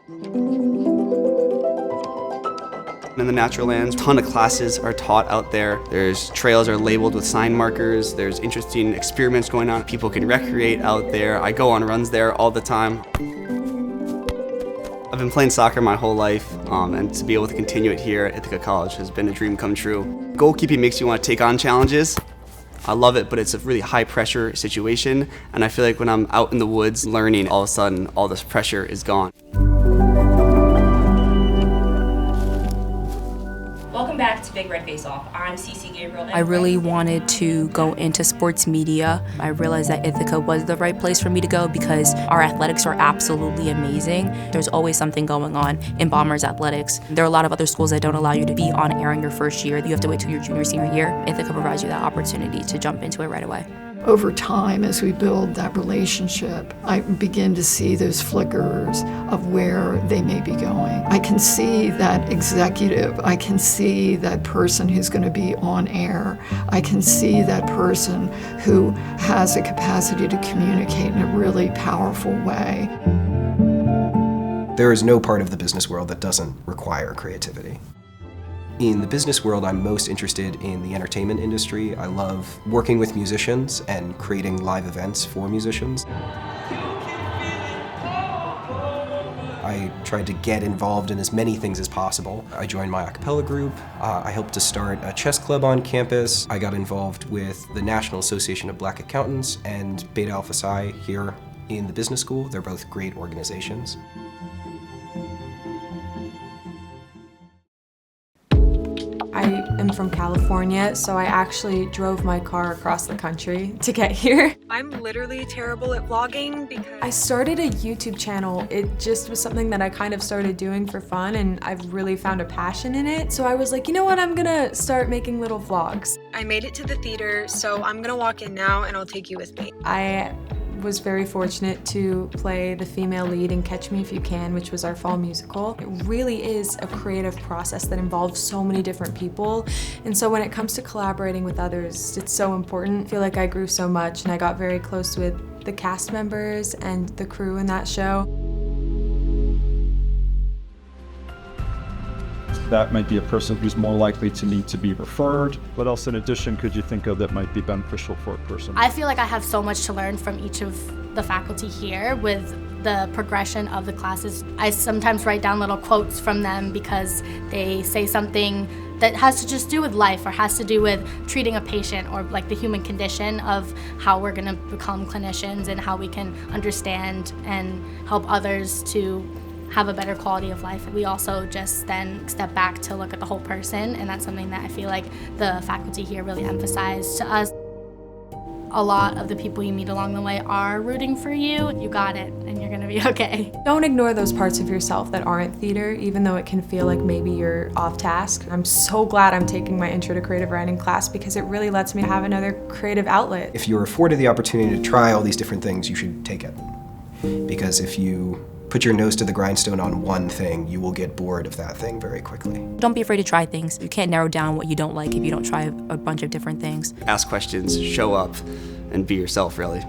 In the natural lands, a ton of classes are taught out there. There's trails are labeled with sign markers. There's interesting experiments going on. People can recreate out there. I go on runs there all the time. I've been playing soccer my whole life, and to be able to continue it here at Ithaca College has been a dream come true. Goalkeeping makes you want to take on challenges. I love it, but it's a really high pressure situation, and I feel like when I'm out in the woods learning, all of a sudden all this pressure is gone. Welcome back to Big Red Face Off. I'm Cece Gabriel. I really wanted to go into sports media. I realized that Ithaca was the right place for me to go because our athletics are absolutely amazing. There's always something going on in Bombers athletics. There are a lot of other schools that don't allow you to be on air in your first year. You have to wait till your junior, senior year. Ithaca provides you that opportunity to jump into it right away. Over time, as we build that relationship, I begin to see those flickers of where they may be going. I can see that executive. I can see that person who's going to be on air. I can see that person who has a capacity to communicate in a really powerful way. There is no part of the business world that doesn't require creativity. In the business world, I'm most interested in the entertainment industry. I love working with musicians and creating live events for musicians. I tried to get involved in as many things as possible. I joined my a cappella group. I helped to start a chess club on campus. I got involved with the National Association of Black Accountants and Beta Alpha Psi here in the business school. They're both great organizations. I am from California, so I actually drove my car across the country to get here. I'm literally terrible at vlogging because I started a YouTube channel. It just was something that I kind of started doing for fun, and I've really found a passion in it. So I was like, you know what, I'm gonna start making little vlogs. I made it to the theater, so I'm gonna walk in now and I'll take you with me. I was very fortunate to play the female lead in Catch Me If You Can, which was our fall musical. It really is a creative process that involves so many different people. And so when it comes to collaborating with others, it's so important. I feel like I grew so much and I got very close with the cast members and the crew in that show. That might be a person who's more likely to need to be referred. What else in addition could you think of that might be beneficial for a person? I feel like I have so much to learn from each of the faculty here with the progression of the classes. I sometimes write down little quotes from them because they say something that has to just do with life or has to do with treating a patient or like the human condition of how we're gonna become clinicians and how we can understand and help others to have a better quality of life. We also just then step back to look at the whole person, and that's something that I feel like the faculty here really emphasize to us. A lot of the people you meet along the way are rooting for you. You got it, and you're gonna be okay. Don't ignore those parts of yourself that aren't theater, even though it can feel like maybe you're off task. I'm so glad I'm taking my Intro to Creative Writing class because it really lets me have another creative outlet. If you're afforded the opportunity to try all these different things, you should take it. Because if you put your nose to the grindstone on one thing, you will get bored of that thing very quickly. Don't be afraid to try things. You can't narrow down what you don't like if you don't try a bunch of different things. Ask questions, show up, and be yourself, really.